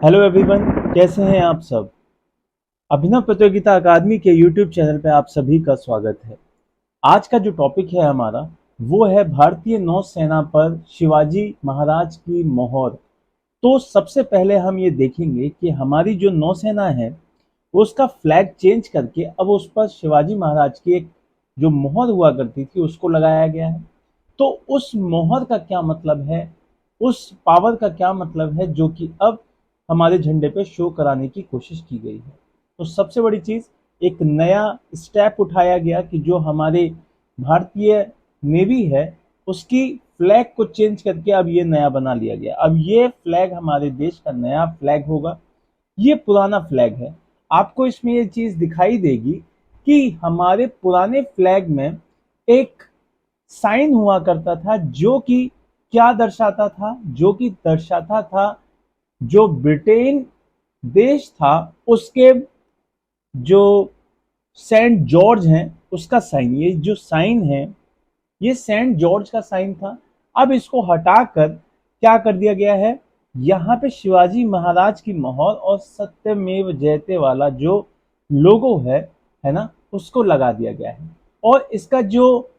Hello everyone, कैसे हैं आप सब। अभिनव प्रतियोगिता अकादमी के यूट्यूब चैनल पे आप सभी का स्वागत है। आज का जो टॉपिक है हमारा वो है भारतीय नौसेना पर शिवाजी महाराज की मोहर। तो सबसे पहले हम ये देखेंगे कि हमारी जो नौसेना है उसका फ्लैग चेंज करके अब उस पर शिवाजी महाराज की एक जो मोहर हुआ करती थी उसको लगाया गया है। तो उस मोहर का क्या मतलब है, उस पावर का क्या मतलब है जो कि अब हमारे झंडे पे शो कराने की कोशिश की गई है। तो सबसे बड़ी चीज, एक नया स्टेप उठाया गया कि जो हमारे भारतीय नेवी है उसकी फ्लैग को चेंज करके अब ये नया बना लिया गया। अब ये फ्लैग हमारे देश का नया फ्लैग होगा। ये पुराना फ्लैग है। आपको इसमें ये चीज दिखाई देगी कि हमारे पुराने फ्लैग में एक साइन हुआ करता था जो कि क्या दर्शाता था, जो कि दर्शाता था जो ब्रिटेन देश था उसके जो सेंट जॉर्ज हैं उसका साइन। ये जो साइन है ये सेंट जॉर्ज का साइन था। अब इसको हटाकर क्या कर दिया गया है, यहाँ पे शिवाजी महाराज की मोहर और सत्यमेव जयते वाला जो लोगो है ना, उसको लगा दिया गया है। और इसका जो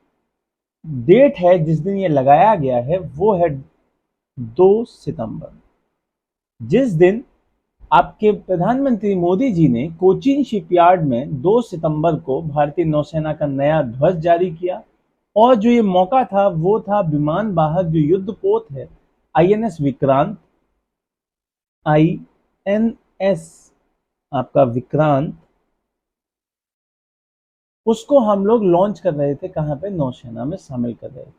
डेट है जिस दिन ये लगाया गया है वो है 2 सितंबर, जिस दिन आपके प्रधानमंत्री मोदी जी ने कोचीन शिपयार्ड में 2 सितंबर को भारतीय नौसेना का नया ध्वज जारी किया। और जो ये मौका था वो था विमान वाहक जो युद्धपोत है आईएनएस विक्रांत, आईएनएस आपका विक्रांत, उसको हम लोग लॉन्च कर रहे थे। कहां पे? नौसेना में शामिल कर रहे थे।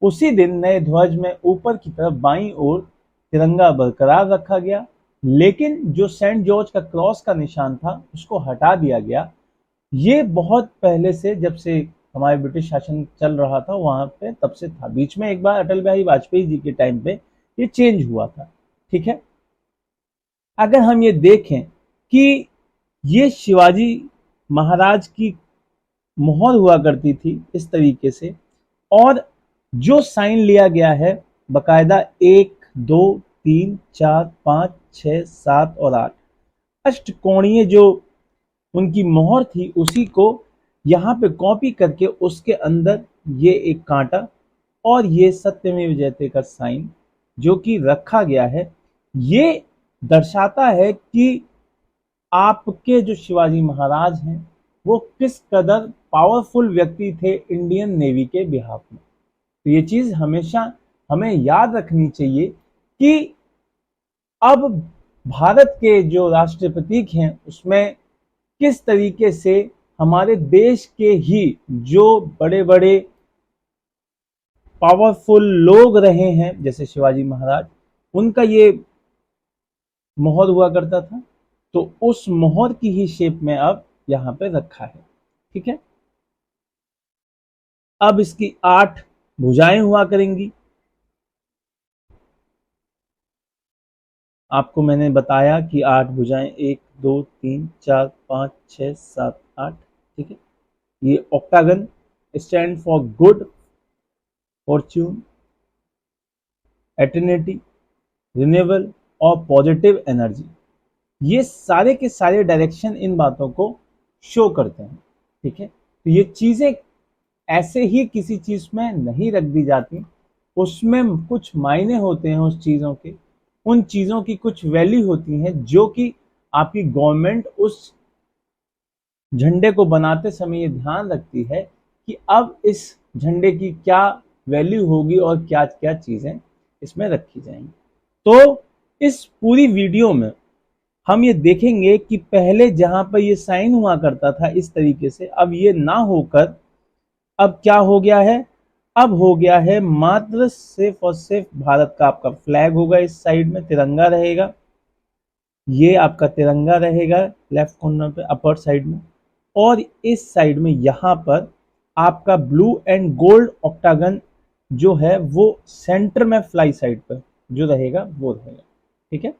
उसी दिन नए ध्वज में ऊपर की तरफ बाईं ओर तिरंगा बरकरार रखा गया, लेकिन जो सेंट जॉर्ज का क्रॉस का निशान था उसको हटा दिया गया। ये बहुत पहले से, जब से हमारे ब्रिटिश शासन चल रहा था वहां पे, तब से था। बीच में एक बार अटल बिहारी वाजपेयी जी के टाइम पे ये चेंज हुआ था। ठीक है। अगर हम ये देखें कि ये शिवाजी महाराज की मोहर हुआ करती थी इस तरीके से, और जो साइन लिया गया है बकायदा 1 2 3 4 5 6 7 और 8 अष्टकोणीय जो उनकी मोहर थी उसी को यहाँ पे कॉपी करके उसके अंदर ये एक कांटा और ये सत्यमेव जयते का साइन जो कि रखा गया है, ये दर्शाता है कि आपके जो शिवाजी महाराज हैं वो किस कदर पावरफुल व्यक्ति थे इंडियन नेवी के बिहाफ में। तो ये चीज हमेशा हमें याद रखनी चाहिए कि अब भारत के जो राष्ट्रीय प्रतीक हैं उसमें किस तरीके से हमारे देश के ही जो बड़े बड़े पावरफुल लोग रहे हैं जैसे शिवाजी महाराज, उनका ये मोहर हुआ करता था। तो उस मोहर की ही शेप में अब यहां पे रखा है। ठीक है। अब इसकी 8 भुजाएं हुआ करेंगी। आपको मैंने बताया कि 8 भुजाएं, 1 2 3 4 5 6 7 8। ठीक है। ये octagon stand for good Fortune, eternity, renewable और पॉजिटिव एनर्जी। ये सारे के सारे डायरेक्शन इन बातों को शो करते हैं। ठीक है। तो ये चीजें ऐसे ही किसी चीज में नहीं रख दी जाती, उसमें कुछ मायने होते हैं उस चीजों के, उन चीजों की कुछ वैल्यू होती है जो कि आपकी गवर्नमेंट उस झंडे को बनाते समय ये ध्यान रखती है कि अब इस झंडे की क्या वैल्यू होगी और क्या क्या चीजें इसमें रखी जाएंगी। तो इस पूरी वीडियो में हम ये देखेंगे कि पहले जहां पर ये साइन हुआ करता था इस तरीके से, अब ये ना होकर अब क्या हो गया है, अब हो गया है मात्र सिर्फ और सिर्फ भारत का आपका फ्लैग होगा। इस साइड में तिरंगा रहेगा, ये आपका तिरंगा रहेगा लेफ्ट कॉर्नर पे अपर साइड में, और इस साइड में यहां पर आपका ब्लू एंड गोल्ड ऑक्टागन जो है वो सेंटर में फ्लाई साइड पर जो रहेगा वो रहेगा। ठीक है।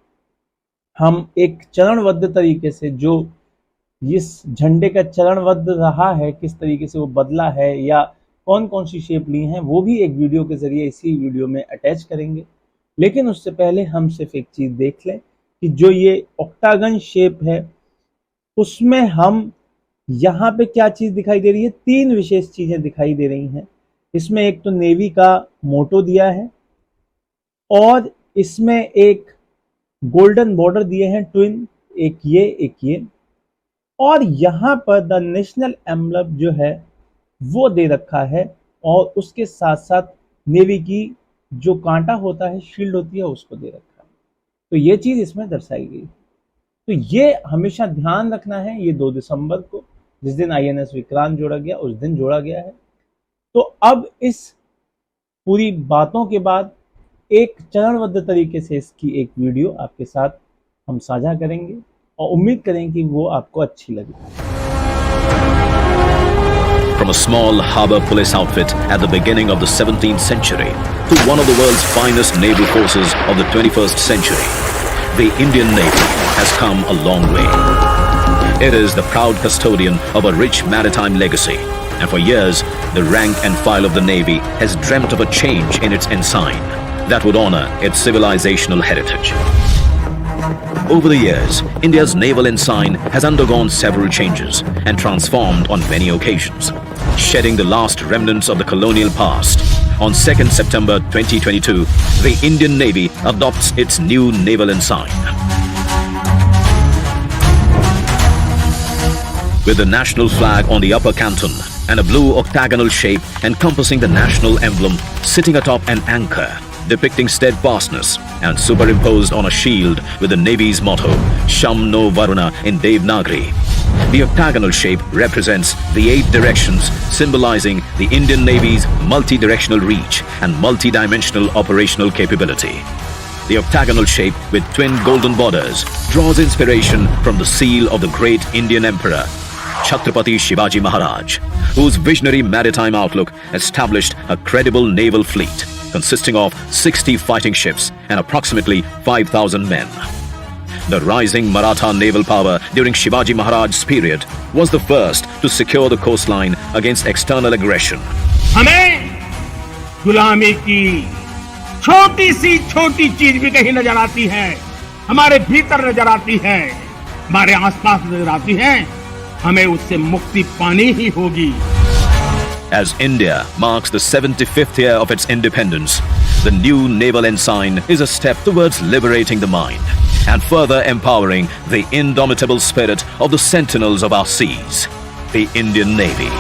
हम एक चरणबद्ध तरीके से जो इस झंडे का चरणबद्ध रहा है, किस तरीके से वो बदला है या कौन कौन सी शेप ली हैं, वो भी एक वीडियो के जरिए इसी वीडियो में अटैच करेंगे। लेकिन उससे पहले हम सिर्फ एक चीज देख लें कि जो ये ऑक्टागन शेप है उसमें हम यहाँ पे क्या चीज दिखाई दे रही है, 3 विशेष चीजें दिखाई दे रही हैं। इसमें एक तो नेवी का मोटो दिया है और इसमें एक गोल्डन बॉर्डर दिए हैं ट्विन, एक ये, और यहाँ पर द नेशनल एम्बलम जो है वो दे रखा है और उसके साथ साथ नेवी की जो कांटा होता है, शील्ड होती है, उसको दे रखा है। तो ये चीज इसमें दर्शाई गई। तो ये हमेशा ध्यान रखना है, ये 2 दिसंबर को जिस दिन आईएनएस विक्रांत जोड़ा गया उस दिन जोड़ा गया है। तो अब इस पूरी बातों के बाद एक चरणबद्ध तरीके से इसकी एक वीडियो आपके साथ हम साझा करेंगे और उम्मीद करें कि वो आपको अच्छी लगे। From a small harbor police outfit at the beginning of the 17th century to one of the world's finest naval forces of the 21st century, the Indian Navy has come a long way. It is the proud custodian of a rich maritime legacy, and for years, the rank and file of the Navy has dreamt of a change in its ensign that would honor its civilizational heritage. Over the years, India's naval ensign has undergone several changes and transformed on many occasions, shedding the last remnants of the colonial past. On 2nd September 2022, the Indian Navy adopts its new naval ensign. With the national flag on the upper canton and a blue octagonal shape encompassing the national emblem sitting atop an anchor, depicting steadfastness, and superimposed on a shield with the Navy's motto, Sham no Varuna in Devanagari. The octagonal shape represents the 8 directions, symbolizing the Indian Navy's multi-directional reach and multi-dimensional operational capability. The octagonal shape with twin golden borders draws inspiration from the seal of the great Indian Emperor, Chhatrapati Shivaji Maharaj, whose visionary maritime outlook established a credible naval fleet consisting of 60 fighting ships and approximately 5,000 men. The rising Maratha naval power during Shivaji Maharaj's period was the first to secure the coastline against external aggression. हमें गुलामी की छोटी सी छोटी चीज भी कहीं नजर आती है, हमारे भीतर नजर आती है, हमारे आसपास नजर आती है, हमें उससे मुक्ति पानी ही होगी। As India marks the 75th year of its independence, the new naval ensign is a step towards liberating the mind and further empowering the indomitable spirit of the sentinels of our seas, the Indian Navy.